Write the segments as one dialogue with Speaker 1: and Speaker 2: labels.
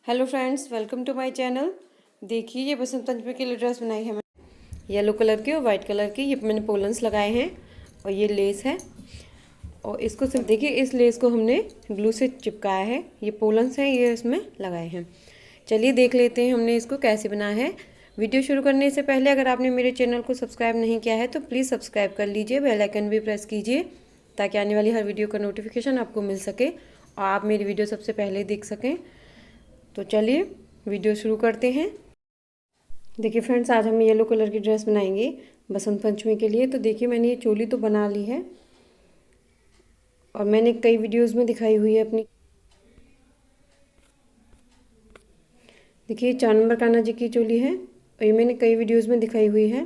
Speaker 1: Hello friends, welcome to my channel. देखिए, ये बसंत पंचमी के लिए ड्रेस बनाई है मैंने, येलो कलर की और वाइट कलर की। ये मैंने पोलन्स लगाए हैं और ये लेस है। और इसको सिर्फ देखिए, इस लेस को हमने ग्लू से चिपकाया है। ये पोलन्स हैं, ये इसमें लगाए हैं। चलिए देख लेते हैं हमने इसको कैसे बनाया है। वीडियो शुरू करने से पहले अगर आपने मेरे चैनल को सब्सक्राइब नहीं किया है तो प्लीज़ सब्सक्राइब कर लीजिए, बेल आइकन भी प्रेस कीजिए ताकि आने वाली हर वीडियो का नोटिफिकेशन आपको मिल सके और आप मेरी वीडियो सबसे पहले देख सकें। तो चलिए वीडियो शुरू करते हैं। देखिए फ्रेंड्स, आज हम येलो कलर की ड्रेस बनाएंगे बसंत पंचमी के लिए। तो देखिए, मैंने ये चोली तो बना ली है और मैंने कई वीडियोस में दिखाई हुई है अपनी। देखिए, 4 नंबर कान्हा जी की चोली है और ये मैंने कई वीडियोस में दिखाई हुई है।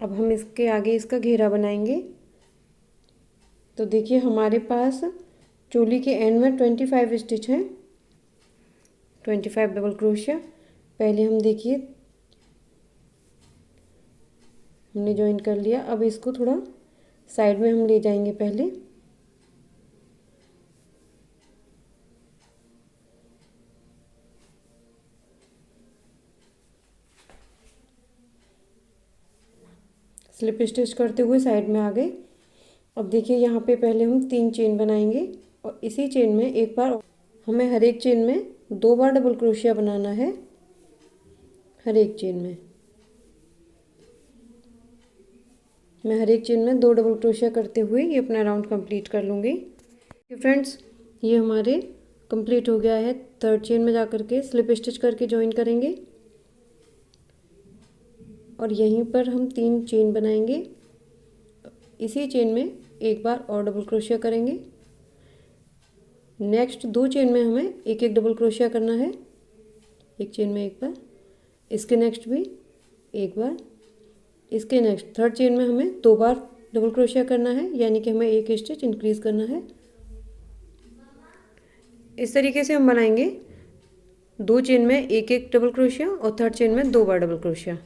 Speaker 1: अब हम इसके आगे इसका घेरा बनाएंगे। तो देखिए, हमारे पास चोली के एंड में 25 स्टिच हैं, 25 डबल क्रोशिया। पहले हम देखिए हमने ज्वाइन कर लिया। अब इसको थोड़ा साइड में हम ले जाएंगे। पहले स्लिप स्टिच करते हुए साइड में आ गए। अब देखिए, यहाँ पे पहले हम 3 चेन बनाएंगे और इसी चेन में एक बार हमें हर एक चेन में 2 बार डबल क्रोशिया बनाना है। हर एक चेन में मैं हर एक चेन में 2 डबल क्रोशिया करते हुए ये अपना राउंड कंप्लीट कर लूँगी। फ्रेंड्स, ये हमारे कंप्लीट हो गया है। 3rd चेन में जा कर के स्लिप स्टिच करके ज्वाइन करेंगे और यहीं पर हम 3 चेन बनाएंगे। इसी चेन में एक बार और डबल क्रोशिया करेंगे। नेक्स्ट 2 चेन में हमें एक एक डबल क्रोशिया करना है। एक चेन में एक बार, इसके नेक्स्ट भी एक बार, इसके नेक्स्ट 3rd चेन में हमें 2 बार डबल क्रोशिया करना है, यानी कि हमें एक स्टिच इंक्रीज करना है। इस तरीके से हम बनाएंगे 2 चेन में एक एक डबल क्रोशिया और 3rd चेन में 2 बार डबल क्रोशिया।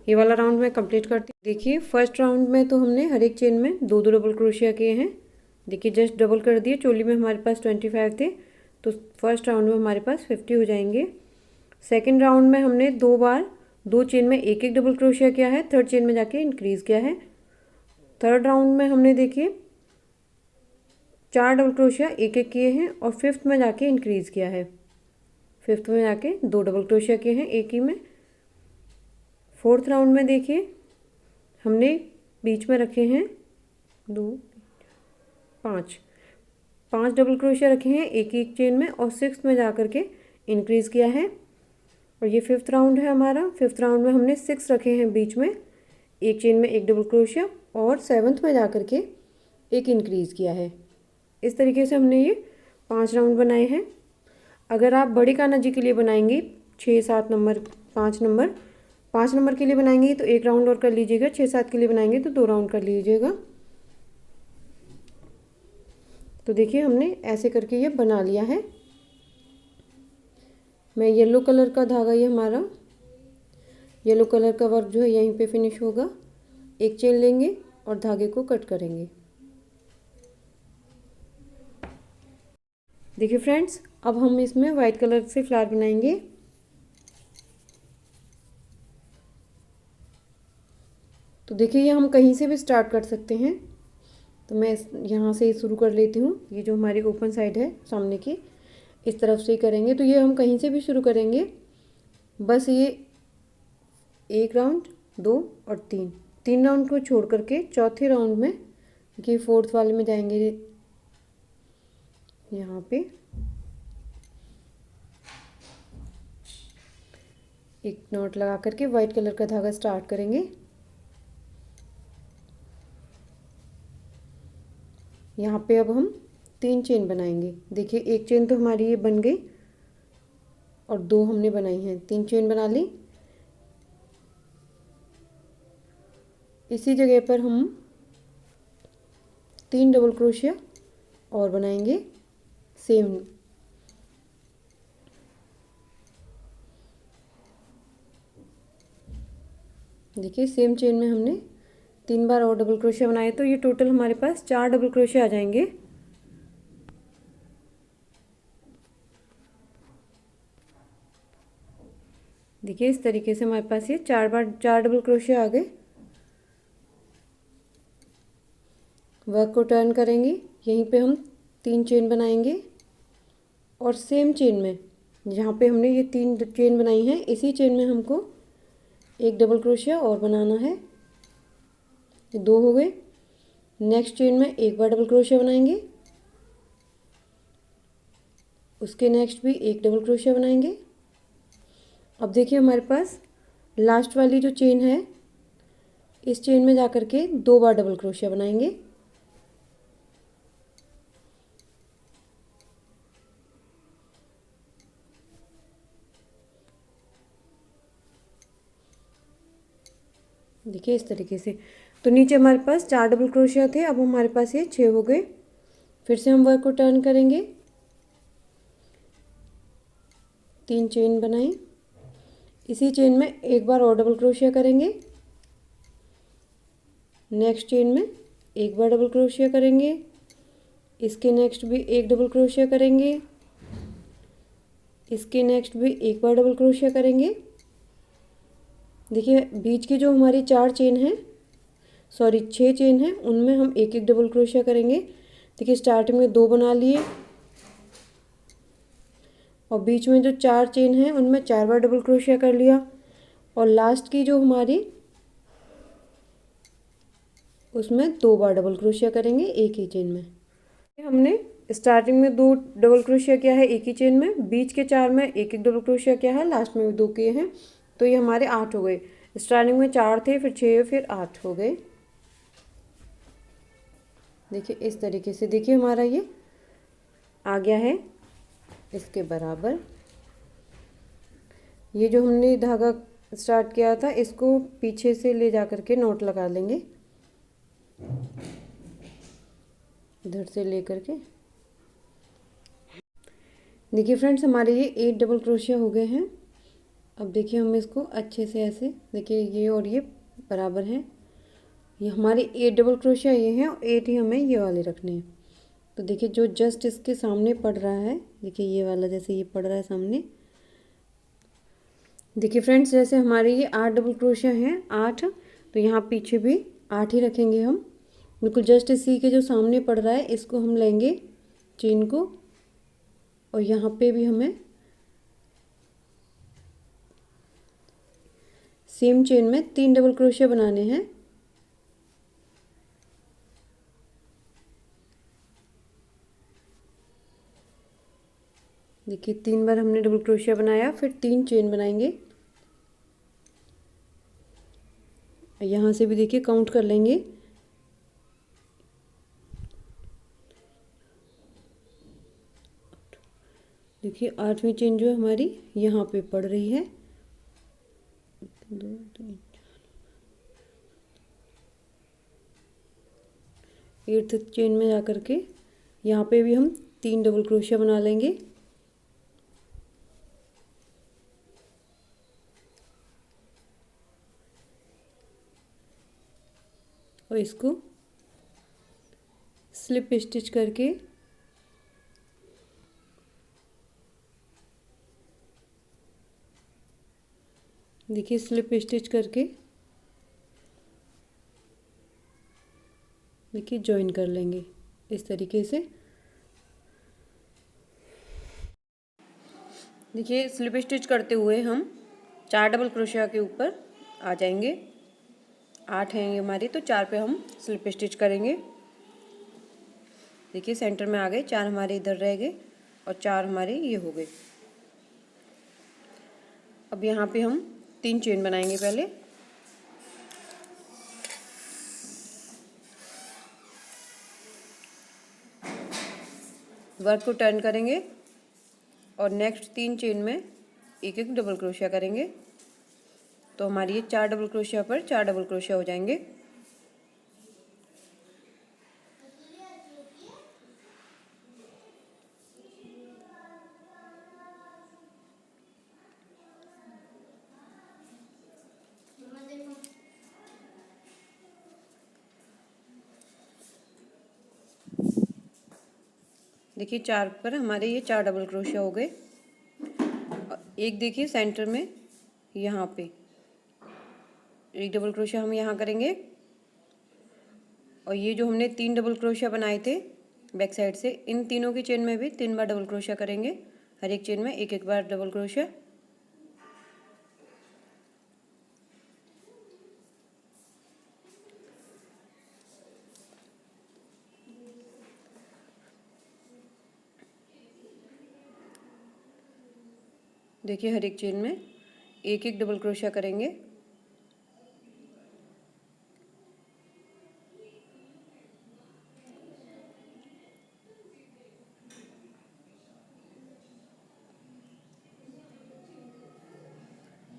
Speaker 1: ये वाला राउंड मैं कंप्लीट करती हूँ। देखिए, फर्स्ट राउंड में तो हमने हर एक चेन में 2 डबल क्रोशिया किए हैं। देखिए, जस्ट डबल कर दिए। चोली में हमारे पास 25 थे तो फर्स्ट राउंड में हमारे पास 50 हो जाएंगे। सेकेंड राउंड में हमने 2 बार 2 चेन में एक एक डबल क्रोशिया किया है, 3rd चेन में जाके इंक्रीज किया है। 3rd राउंड में हमने देखिए 4 डबल क्रोशिया एक एक किए हैं और 5th में जाके इंक्रीज किया है। 5th में जाके 2 डबल क्रोशिया किए हैं एक ही में। 4th राउंड में देखिए हमने बीच में रखे हैं 2 5 डबल क्रोशिया रखे हैं एक एक चेन में और 6th में जाकर के इंक्रीज किया है। और ये 5th राउंड है हमारा। 5th राउंड में हमने 6 रखे हैं बीच में, एक चेन में एक डबल क्रोशिया और 7th में जाकर के एक इंक्रीज किया है। इस तरीके से हमने ये 5 राउंड बनाए हैं। अगर आप बड़ी कान्हा जी के लिए बनाएंगी 6, 7 नंबर, 5 नंबर के लिए बनाएंगी तो 1 राउंड और कर लीजिएगा। 6, 7 के लिए बनाएंगे तो 2 राउंड कर लीजिएगा। तो देखिए, हमने ऐसे करके ये बना लिया है। मैं येलो कलर का धागा, ये हमारा येलो कलर का वर्क जो है यहीं पे फिनिश होगा। एक चेन लेंगे और धागे को कट करेंगे। देखिए फ्रेंड्स, अब हम इसमें वाइट कलर से फ्लावर बनाएंगे। तो देखिए, ये हम कहीं से भी स्टार्ट कर सकते हैं। तो मैं यहाँ से शुरू कर लेती हूँ। ये जो हमारी ओपन साइड है सामने की, इस तरफ से ही करेंगे। तो ये हम कहीं से भी शुरू करेंगे। बस ये 1 राउंड, 2 और 3 राउंड को छोड़ करके चौथे राउंड में कि 4th वाले में जाएंगे। यहाँ पे एक नॉट लगा करके वाइट कलर का धागा स्टार्ट करेंगे। यहाँ पे अब हम 3 चेन बनाएंगे। देखिए, एक चेन तो हमारी ये बन गई और 2 हमने बनाई हैं। 3 चेन बना ली। इसी जगह पर हम 3 डबल क्रोशिया और बनाएंगे सेम। देखिए, सेम चेन में हमने 3 बार और डबल क्रोशिया बनाए तो ये टोटल हमारे पास 4 डबल क्रोशिया आ जाएंगे। देखिए इस तरीके से हमारे पास ये 4 डबल क्रोशिया आ गए। वर्क को टर्न करेंगे, यहीं पे हम 3 चेन बनाएंगे और सेम चेन में जहाँ पे हमने ये 3 चेन बनाई हैं इसी चेन में हमको एक डबल क्रोशिया और बनाना है। ये 2 हो गए। नेक्स्ट चेन में एक बार डबल क्रोशिया बनाएंगे, उसके नेक्स्ट भी एक डबल क्रोशिया बनाएंगे। अब देखिए हमारे पास लास्ट वाली जो चेन है इस चेन में जाकर के 2 बार डबल क्रोशिया बनाएंगे। देखिए इस तरीके से। तो नीचे हमारे पास 4 डबल क्रोशिया थे, अब हमारे पास ये 6 हो गए। फिर से हम वर्क को टर्न करेंगे, 3 चेन बनाई, इसी चेन में एक बार और डबल क्रोशिया करेंगे। नेक्स्ट चेन में एक बार डबल क्रोशिया करेंगे, इसके नेक्स्ट भी एक डबल क्रोशिया करेंगे, इसके नेक्स्ट भी एक बार डबल क्रोशिया करेंगे। देखिए बीच की जो हमारी 4 चेन है, सॉरी 6 चेन है, उनमें हम एक एक डबल क्रोशिया करेंगे। देखिए स्टार्टिंग में 2 बना लिए और बीच में जो 4 चेन है उनमें 4 बार डबल क्रोशिया कर लिया और लास्ट की जो हमारी उसमें 2 बार डबल क्रोशिया करेंगे एक ही चेन में। हमने स्टार्टिंग में 2 डबल क्रोशिया किया है एक ही चेन में, बीच के 4 में एक एक डबल क्रोशिया किया है, लास्ट में भी 2 किए हैं, तो ये हमारे 8 हो गए। स्टार्टिंग में 4 थे, फिर 6, फिर 8 हो गए। देखिए इस तरीके से। देखिए हमारा ये आ गया है इसके बराबर। ये जो हमने धागा स्टार्ट किया था इसको पीछे से ले जा करके नॉट लगा लेंगे, इधर से ले करके। देखिए फ्रेंड्स हमारे ये 8 डबल क्रोशिया हो गए हैं। अब देखिए हम इसको अच्छे से ऐसे, देखिए ये और ये बराबर हैं। ये हमारे 8 डबल क्रोशिया ये हैं और 8 ही हमें ये वाले रखने हैं। तो देखिए जो जस्ट इसके सामने पड़ रहा है, देखिए ये वाला जैसे ये पड़ रहा है सामने। देखिए फ्रेंड्स जैसे हमारे ये 8 डबल क्रोशिया हैं 8, तो यहाँ पीछे भी 8 ही रखेंगे हम। बिल्कुल जस्ट इसी के जो सामने पड़ रहा है इसको हम लेंगे चेन को, और यहाँ पे भी हमें सेम चेन में 3 डबल क्रोशिया बनाने हैं। देखिए 3 बार हमने डबल क्रोशिया बनाया, फिर 3 चेन बनाएंगे। यहाँ से भी देखिए काउंट कर लेंगे। देखिए 8वीं चेन जो है हमारी यहाँ पे पड़ रही है। 2 3 8th चेन में जा कर के यहाँ पे भी हम 3 डबल क्रोशिया बना लेंगे। और इसको स्लिप स्टिच करके देखिए स्लिप स्टिच करके देखिए जॉइन कर लेंगे इस तरीके से। देखिए स्लिप स्टिच करते हुए हम 4 डबल क्रोशिया के ऊपर आ जाएंगे। 8 हैं ये हमारी, तो 4 पे हम स्लिप स्टिच करेंगे। देखिए सेंटर में आ गए, 4 हमारे इधर रह गए और 4 हमारे ये हो गए। अब यहाँ पे हम 3 चेन बनाएंगे पहले। वर्क को टर्न करेंगे और नेक्स्ट 3 चेन में एक एक डबल क्रोशिया करेंगे, तो हमारी ये 4 डबल क्रोशिया पर 4 डबल क्रोशिया हो जाएंगे। देखिए 4 पर हमारे ये 4 डबल क्रोशिया हो गए। एक देखिए सेंटर में यहाँ पे एक डबल क्रोशिया हम यहाँ करेंगे और ये जो हमने 3 डबल क्रोशिया बनाए थे बैक साइड से, इन तीनों की चेन में भी 3 बार डबल क्रोशिया करेंगे। हर एक चेन में एक एक बार डबल क्रोशिया। देखिए हर एक चेन में एक एक डबल क्रोशिया करेंगे।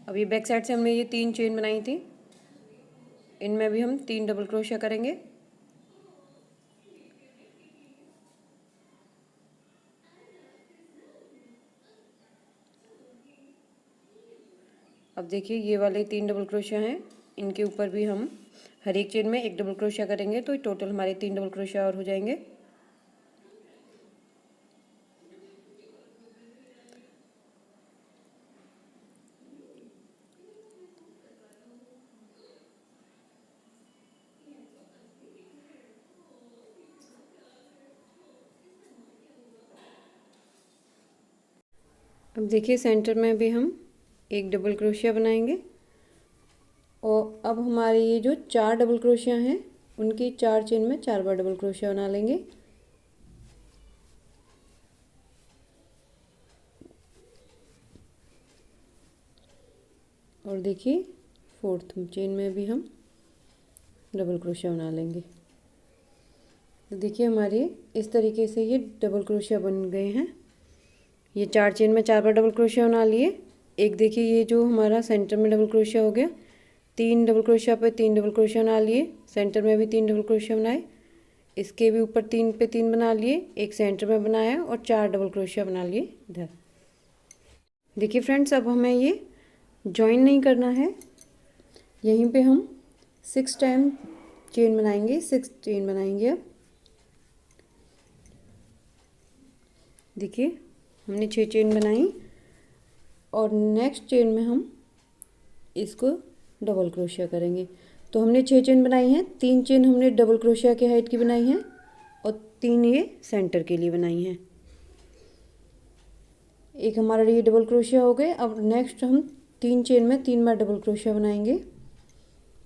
Speaker 1: अब ये बैक साइड से हमने ये 3 चेन बनाई थी, इनमें भी हम 3 डबल क्रोशिया करेंगे। अब देखिए ये वाले 3 डबल क्रोशिया हैं, इनके ऊपर भी हम हर एक चेन में एक डबल क्रोशिया करेंगे, तो टोटल हमारे 3 डबल क्रोशिया और हो जाएंगे। अब देखिए सेंटर में भी हम एक डबल क्रोशिया बनाएंगे और अब हमारे ये जो 4 डबल क्रोशिया हैं उनकी 4 चेन में 4 बार डबल क्रोशिया बना लेंगे। और देखिए 4th चेन में भी हम डबल क्रोशिया बना लेंगे। तो देखिए हमारे इस तरीके से ये डबल क्रोशिया बन गए हैं। ये 4 चेन में 4 बार डबल क्रोशिया बना लिए। एक देखिए ये जो हमारा सेंटर में डबल क्रोशिया हो गया, 3 डबल क्रोशिया पे 3 डबल क्रोशिया बना लिए, सेंटर में भी 3 डबल क्रोशिया बनाए, इसके भी ऊपर 3 पे 3 बना लिए, एक सेंटर में बनाया और 4 डबल क्रोशिया बना लिए इधर। देखिए फ्रेंड्स अब हमें ये जॉइन नहीं करना है, यहीं पे हम 6 टाइम चेन बनाएंगे, 6 चेन बनाएंगे। अब देखिए हमने 6 चेन बनाई और नेक्स्ट चेन में हम इसको डबल क्रोशिया करेंगे। तो हमने 6 चेन बनाई हैं, 3 चेन हमने डबल क्रोशिया के हाइट की बनाई हैं और 3 ये सेंटर के लिए बनाई हैं। एक हमारा ये डबल क्रोशिया हो गए। अब नेक्स्ट हम 3 चेन में 3 बार डबल क्रोशिया बनाएंगे,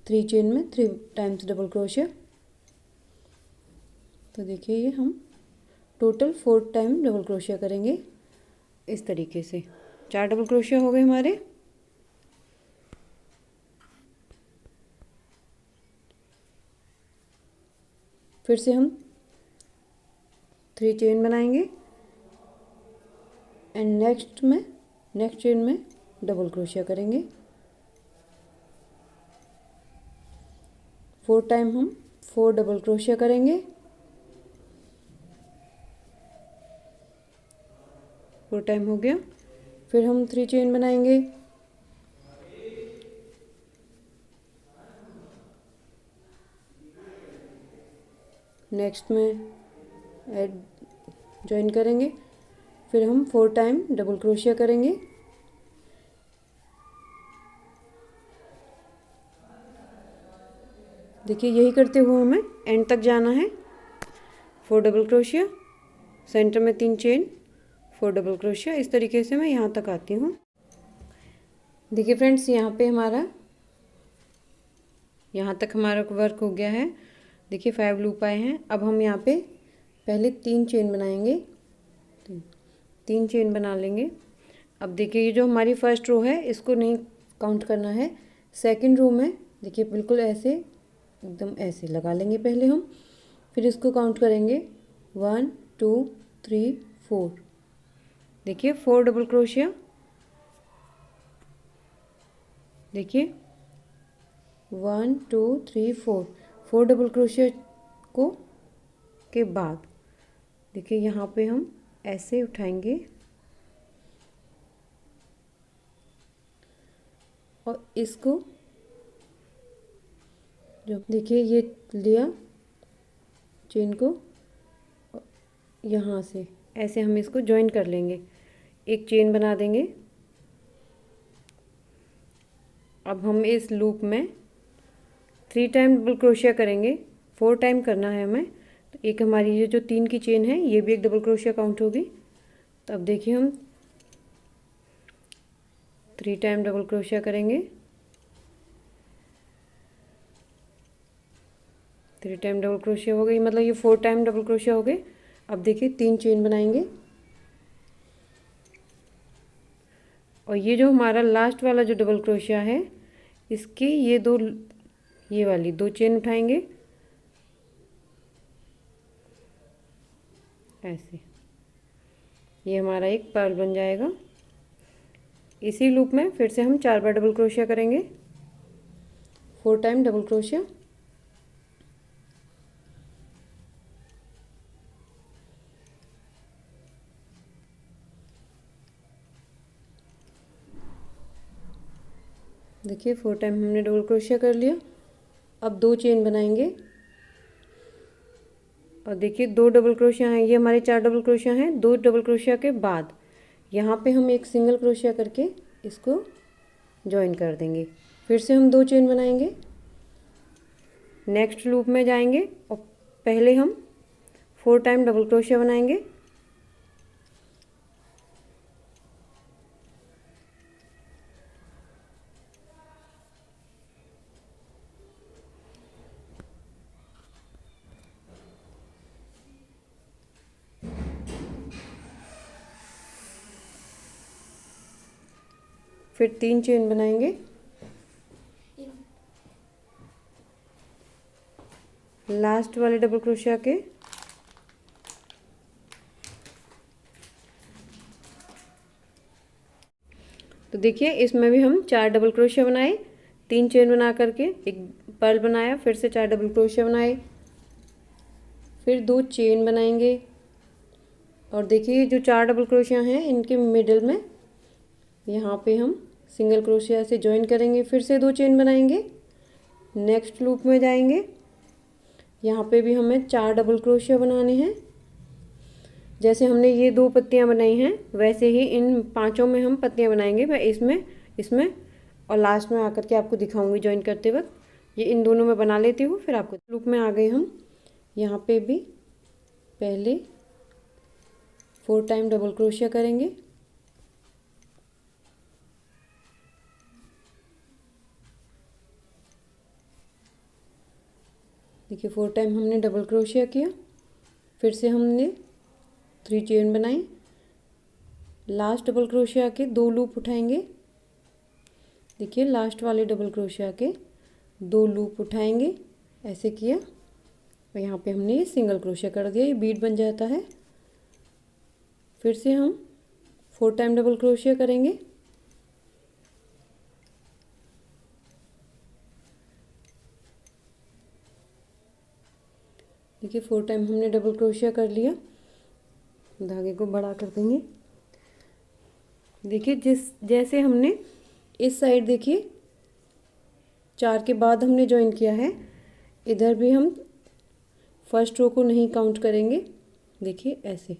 Speaker 1: 3 चेन में 3 टाइम्स डबल क्रोशिया। तो देखिए ये हम टोटल 4 टाइम डबल क्रोशिया करेंगे इस तरीके से। 4 डबल क्रोशिया हो गए हमारे। फिर से हम 3 चेन बनाएंगे एंड नेक्स्ट चेन में डबल क्रोशिया करेंगे। 4 टाइम हम 4 डबल क्रोशिया करेंगे। 4 टाइम हो गया। फिर हम 3 चेन बनाएंगे, नेक्स्ट में ऐड ज्वाइन करेंगे। फिर हम 4 टाइम डबल क्रोशिया करेंगे। देखिए यही करते हुए हमें एंड तक जाना है। 4 डबल क्रोशिया, सेंटर में 3 चेन, 4 डबल क्रोशिया, इस तरीके से मैं यहाँ तक आती हूँ। देखिए फ्रेंड्स यहाँ तक हमारा वर्क हो गया है। देखिए 5 लूप आए हैं। अब हम यहाँ पे पहले 3 चेन बनाएंगे, 3 चेन बना लेंगे। अब देखिए ये जो हमारी फर्स्ट रो है इसको नहीं काउंट करना है। सेकंड रो में देखिए बिल्कुल ऐसे एकदम ऐसे लगा लेंगे पहले हम, फिर इसको काउंट करेंगे 1 2 3 4। देखिए 4 डबल क्रोशिया, देखिए 1 2 3 4, 4 डबल क्रोशिया को के बाद देखिए यहाँ पे हम ऐसे उठाएंगे और इसको जो देखिए ये लिया चेन को, यहाँ से ऐसे हम इसको ज्वाइन कर लेंगे, एक चेन बना देंगे अब हम इस लूप में 3 टाइम डबल क्रोशिया करेंगे, 4 टाइम करना है हमें। तो एक हमारी ये जो 3 की चेन है ये भी एक डबल क्रोशिया काउंट होगी। तो अब देखिए हम 3 टाइम डबल क्रोशिया करेंगे, 3 टाइम डबल क्रोशिया हो गई, मतलब ये 4 टाइम डबल क्रोशिया हो गए। अब देखिए 3 चेन बनाएंगे और ये जो हमारा लास्ट वाला जो डबल क्रोशिया है इसके ये वाली 2 चेन उठाएंगे ऐसे, ये हमारा एक पर्ल बन जाएगा। इसी लूप में फिर से हम 4 बार डबल क्रोशिया करेंगे, 4 टाइम डबल क्रोशिया। देखिए 4 टाइम हमने डबल क्रोशिया कर लिया। अब 2 चेन बनाएंगे और देखिए 2 डबल क्रोशिया हैं, ये हमारे 4 डबल क्रोशिया हैं। 2 डबल क्रोशिया के बाद यहाँ पे हम एक सिंगल क्रोशिया करके इसको जॉइन कर देंगे। फिर से हम 2 चेन बनाएंगे, नेक्स्ट लूप में जाएंगे और पहले हम 4 टाइम डबल क्रोशिया बनाएंगे। फिर 3 चेन बनाएंगे, लास्ट वाले डबल क्रोशिया के। तो देखिए इसमें भी हम 4 डबल क्रोशिया बनाए, 3 चेन बना करके एक पर्ल बनाया, फिर से 4 डबल क्रोशिया बनाए, फिर 2 चेन बनाएंगे और देखिए जो 4 डबल क्रोशिया हैं इनके मिडिल में यहाँ पे हम सिंगल क्रोशिया से जॉइन करेंगे। फिर से 2 चेन बनाएंगे, नेक्स्ट लूप में जाएंगे, यहाँ पे भी हमें 4 डबल क्रोशिया बनाने हैं। जैसे हमने ये 2 पत्तियाँ बनाई हैं वैसे ही इन 5 में हम पत्तियाँ बनाएंगे। मैं इसमें और लास्ट में आकर के आपको दिखाऊंगी जॉइन करते वक्त। ये इन दोनों में बना लेती हूँ, फिर आपको। लूप में आ गए हम, यहाँ पे भी पहले 4 टाइम डबल क्रोशिया करेंगे, देखिए 4 टाइम हमने डबल क्रोशिया किया, फिर से हमने 3 चेन बनाई, लास्ट डबल क्रोशिया के 2 लूप उठाएंगे, देखिए लास्ट वाले डबल क्रोशिया के 2 लूप उठाएंगे, ऐसे किया और यहाँ पे हमने सिंगल क्रोशिया कर दिया, ये बीड बन जाता है। फिर से हम 4 टाइम डबल क्रोशिया करेंगे, देखिए 4 टाइम हमने डबल क्रोशिया कर लिया। धागे को बड़ा कर देंगे, देखिए जैसे हमने इस साइड देखिए 4 के बाद हमने ज्वाइन किया है, इधर भी हम फर्स्ट रो को नहीं काउंट करेंगे। देखिए ऐसे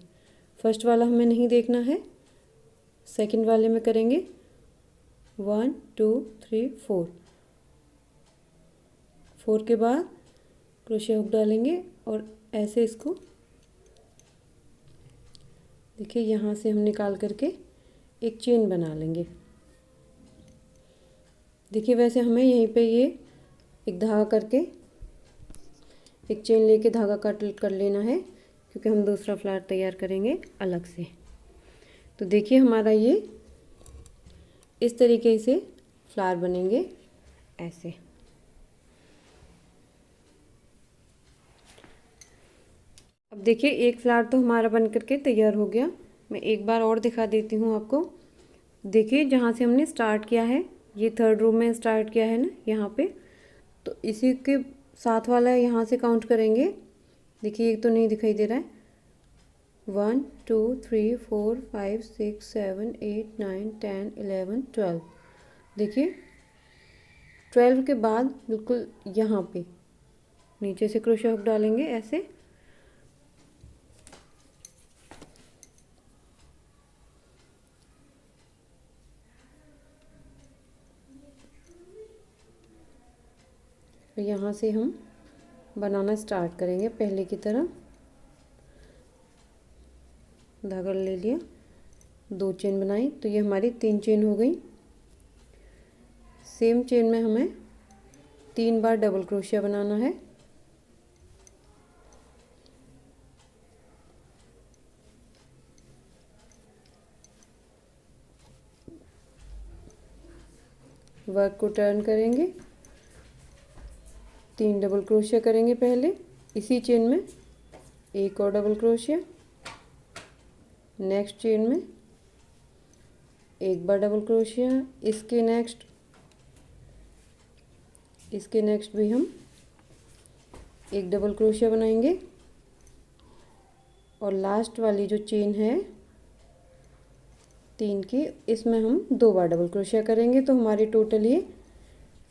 Speaker 1: फर्स्ट वाला हमें नहीं देखना है, सेकंड वाले में करेंगे 1 2 3 4, 4 के बाद क्रोशिया हुक डालेंगे और ऐसे इसको देखिए यहाँ से हम निकाल करके एक चेन बना लेंगे। देखिए वैसे हमें यहीं पे ये एक धागा करके एक चेन लेके धागा कट कर लेना है, क्योंकि हम दूसरा फ्लावर तैयार करेंगे अलग से। तो देखिए हमारा ये इस तरीके से फ्लावर बनेंगे ऐसे। अब देखिए एक फ्लावर तो हमारा बन करके तैयार हो गया। मैं एक बार और दिखा देती हूँ आपको। देखिए जहाँ से हमने स्टार्ट किया है, ये 3rd रो में स्टार्ट किया है ना यहाँ पे, तो इसी के साथ वाला यहाँ से काउंट करेंगे। देखिए एक तो नहीं दिखाई दे रहा है, 1 2 3 4 5 6 7 8 9 10 11 12। देखिए 12 के बाद बिल्कुल यहाँ पे नीचे से क्रोशिया हुक डालेंगे ऐसे, तो यहाँ से हम बनाना स्टार्ट करेंगे। पहले की तरह धागा ले लिया, 2 चेन बनाई, तो ये हमारी 3 चेन हो गई। सेम चेन में हमें 3 बार डबल क्रोशिया बनाना है। वर्क को टर्न करेंगे, 3 डबल क्रोशिया करेंगे पहले, इसी चेन में एक और डबल क्रोशिया, नेक्स्ट चेन में एक बार डबल क्रोशिया, इसके नेक्स्ट भी हम एक डबल क्रोशिया बनाएंगे और लास्ट वाली जो चेन है 3 की, इसमें हम 2 बार डबल क्रोशिया करेंगे। तो हमारी टोटल ये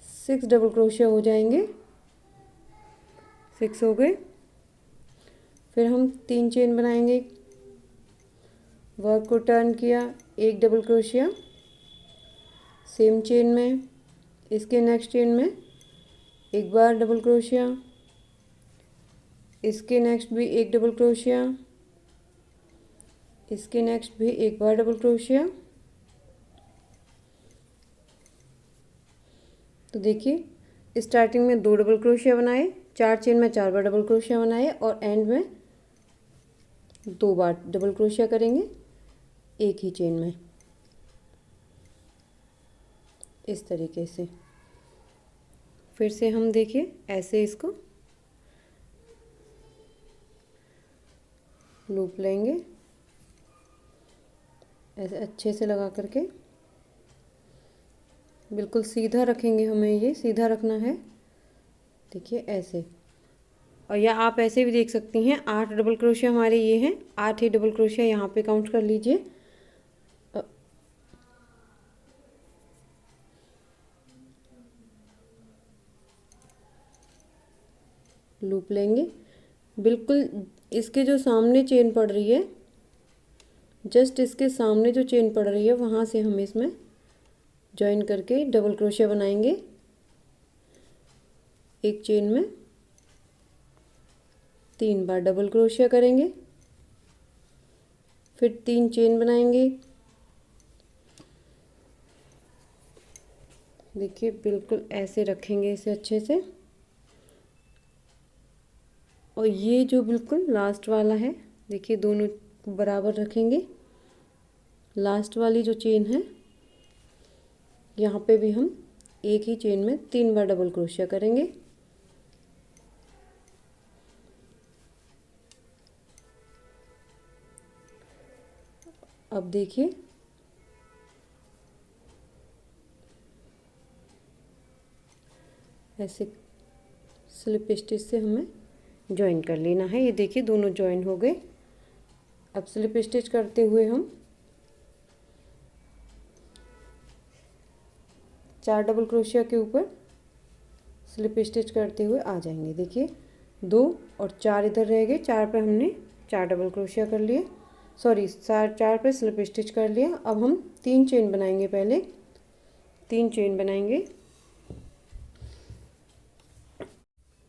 Speaker 1: 6 डबल क्रोशिया हो जाएंगे। 6 हो गए। फिर हम 3 चेन बनाएंगे, वर्क को टर्न किया, एक डबल क्रोशिया, सेम चेन में, इसके नेक्स्ट चेन में एक बार डबल क्रोशिया, इसके नेक्स्ट भी एक डबल क्रोशिया, इसके नेक्स्ट भी एक बार डबल क्रोशिया। तो देखिए स्टार्टिंग में 2 डबल क्रोशिया बनाए, 4 चेन में 4 बार डबल क्रोशिया बनाए और एंड में 2 बार डबल क्रोशिया करेंगे एक ही चेन में, इस तरीके से। फिर से हम देखिए ऐसे इसको लूप लेंगे, ऐसे अच्छे से लगा करके बिल्कुल सीधा रखेंगे, हमें ये सीधा रखना है। देखिए ऐसे, और या आप ऐसे भी देख सकती हैं। 8 डबल क्रोशिया हमारे ये हैं, 8 ही डबल क्रोशिया यहाँ पे काउंट कर लीजिए। लूप लेंगे, बिल्कुल इसके जो सामने चेन पड़ रही है, जस्ट इसके सामने जो चेन पड़ रही है वहाँ से हम इसमें जॉइन करके डबल क्रोशिया बनाएंगे। एक चेन में 3 बार डबल क्रोशिया करेंगे, फिर 3 चेन बनाएंगे। देखिए बिल्कुल ऐसे रखेंगे इसे अच्छे से, और ये जो बिल्कुल लास्ट वाला है, देखिए दोनों बराबर रखेंगे। लास्ट वाली जो चेन है यहाँ पे भी हम एक ही चेन में 3 बार डबल क्रोशिया करेंगे। अब देखिए ऐसे स्लिप स्टिच से हमें जॉइन कर लेना है। ये देखिए दोनों जॉइन हो गए। अब स्लिप स्टिच करते हुए हम 4 डबल क्रोशिया के ऊपर स्लिप स्टिच करते हुए आ जाएंगे। देखिए 2 और 4 इधर रह गए, 4 पे हमने 4 डबल क्रोशिया कर लिए, सॉरी 4 पे स्लिप स्टिच कर लिया। अब हम 3 चेन बनाएंगे, पहले 3 चेन बनाएंगे।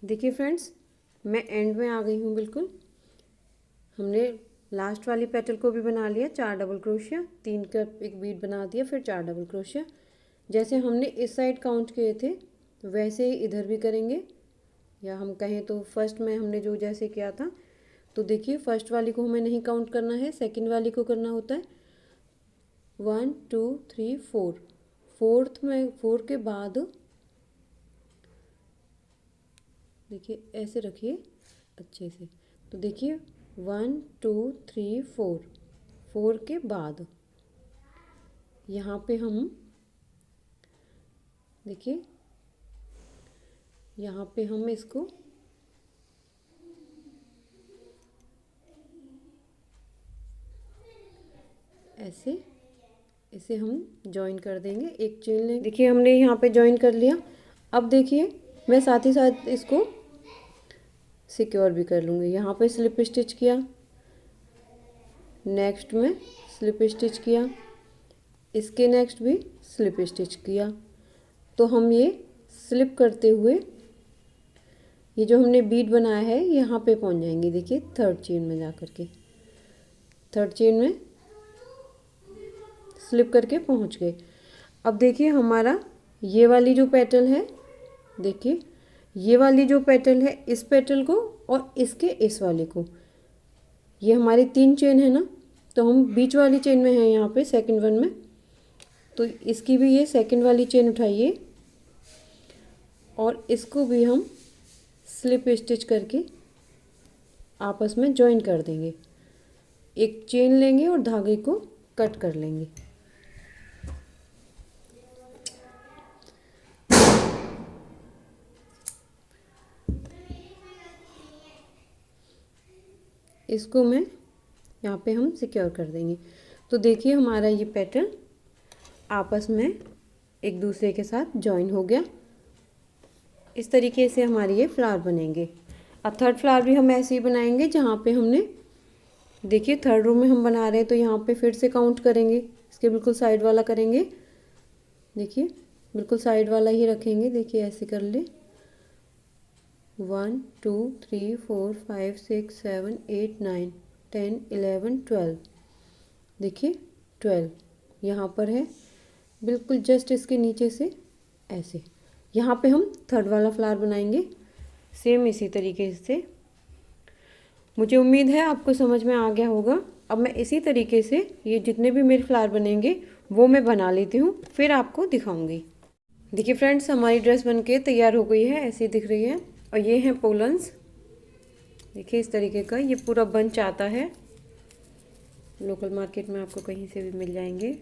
Speaker 1: देखिए फ्रेंड्स, मैं एंड में आ गई हूँ बिल्कुल। हमने लास्ट वाली पेटल को भी बना लिया, 4 डबल क्रोशिया, 3 का एक बीट बना दिया, फिर 4 डबल क्रोशिया। जैसे हमने इस साइड काउंट किए थे वैसे ही इधर भी करेंगे, या हम कहें तो फर्स्ट में हमने जो जैसे किया था। तो देखिए फर्स्ट वाली को हमें नहीं काउंट करना है, सेकंड वाली को करना होता है। 1 2 3 4, फोर्थ में 4 के बाद देखिए ऐसे रखिए अच्छे से। तो देखिए 1 2 3 4, 4 के बाद यहाँ पे हम देखिए यहाँ पे हम इसको ऐसे इसे हम जॉइन कर देंगे। एक चेन लेंगे, देखिए हमने यहाँ पे जॉइन कर लिया। अब देखिए मैं साथ ही साथ इसको सिक्योर भी कर लूँगी। यहाँ पे स्लिप स्टिच किया, नेक्स्ट में स्लिप स्टिच किया, इसके नेक्स्ट भी स्लिप स्टिच किया। तो हम ये स्लिप करते हुए ये जो हमने बीड बनाया है यहाँ पे पहुँच जाएंगे। देखिए थर्ड चेन में जा कर के, थर्ड चेन में स्लिप करके पहुँच गए। अब देखिए हमारा ये वाली जो पेटल है, देखिए ये वाली जो पेटल है, इस पेटल को और इसके इस वाले को, ये हमारी 3 चेन है ना, तो हम बीच वाली चेन में हैं यहाँ पे सेकंड वन में, तो इसकी भी ये सेकंड वाली चेन उठाइए और इसको भी हम स्लिप स्टिच करके आपस में जॉइन कर देंगे। एक चेन लेंगे और धागे को कट कर लेंगे। इसको मैं यहाँ पे हम सिक्योर कर देंगे। तो देखिए हमारा ये पैटर्न आपस में एक दूसरे के साथ जॉइन हो गया। इस तरीके से हमारी ये फ्लावर बनेंगे। अब थर्ड फ्लावर भी हम ऐसे ही बनाएंगे, जहाँ पे हमने देखिए थर्ड रो में हम बना रहे हैं, तो यहाँ पे फिर से काउंट करेंगे, इसके बिल्कुल साइड वाला करेंगे। देखिए बिल्कुल साइड वाला ही रखेंगे। देखिए ऐसे कर ले, 1 2 3 4 5 6 7 8 9 10 11 12। देखिए 12 यहाँ पर है, बिल्कुल जस्ट इसके नीचे से ऐसे यहाँ पे हम थर्ड वाला फ्लावर बनाएंगे सेम इसी तरीके से। मुझे उम्मीद है आपको समझ में आ गया होगा। अब मैं इसी तरीके से ये जितने भी मेरे फ्लावर बनेंगे वो मैं बना लेती हूँ, फिर आपको दिखाऊंगी। देखिए फ्रेंड्स हमारी ड्रेस बनके तैयार हो गई है, ऐसी दिख रही है। और ये हैं पोलन्स, देखिए इस तरीके का ये पूरा बंच आता है। लोकल मार्केट में आपको कहीं से भी मिल जाएंगे।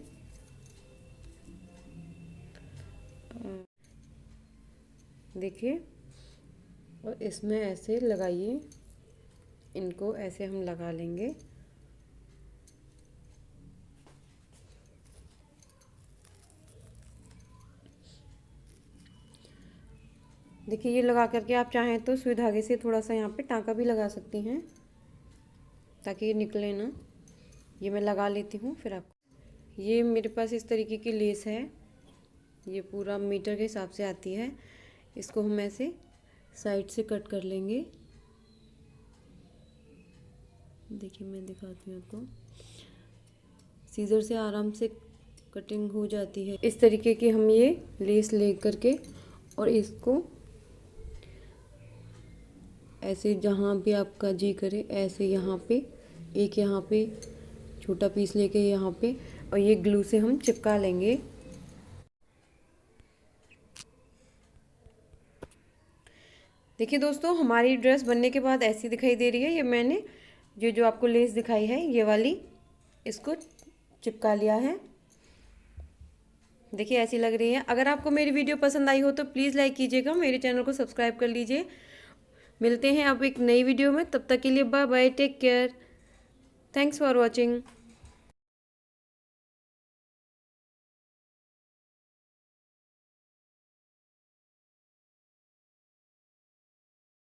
Speaker 1: देखिए और इसमें ऐसे लगाइए, इनको ऐसे हम लगा लेंगे। देखिए ये लगा करके आप चाहें तो सुई धागे से थोड़ा सा यहाँ पे टाँका भी लगा सकती हैं ताकि ये निकले ना। ये मैं लगा लेती हूँ फिर आपको। ये मेरे पास इस तरीके की लेस है, ये पूरा मीटर के हिसाब से आती है। इसको हम ऐसे साइड से कट कर लेंगे। देखिए मैं दिखाती हूँ आपको, सीजर से आराम से कटिंग हो जाती है। इस तरीके की हम ये लेस ले करके और इसको ऐसे जहाँ भी आपका जी करे ऐसे यहाँ पे एक, यहाँ पे छोटा पीस लेके यहाँ पे, और ये ग्लू से हम चिपका लेंगे। देखिए दोस्तों हमारी ड्रेस बनने के बाद ऐसी दिखाई दे रही है। ये मैंने जो आपको लेस दिखाई है ये वाली, इसको चिपका लिया है। देखिए ऐसी लग रही है। अगर आपको मेरी वीडियो पसंद आई हो तो प्लीज़ लाइक कीजिएगा, मेरे चैनल को सब्सक्राइब कर लीजिए। मिलते हैं अब एक नई वीडियो में, तब तक के लिए bye bye, take care, thanks for watching.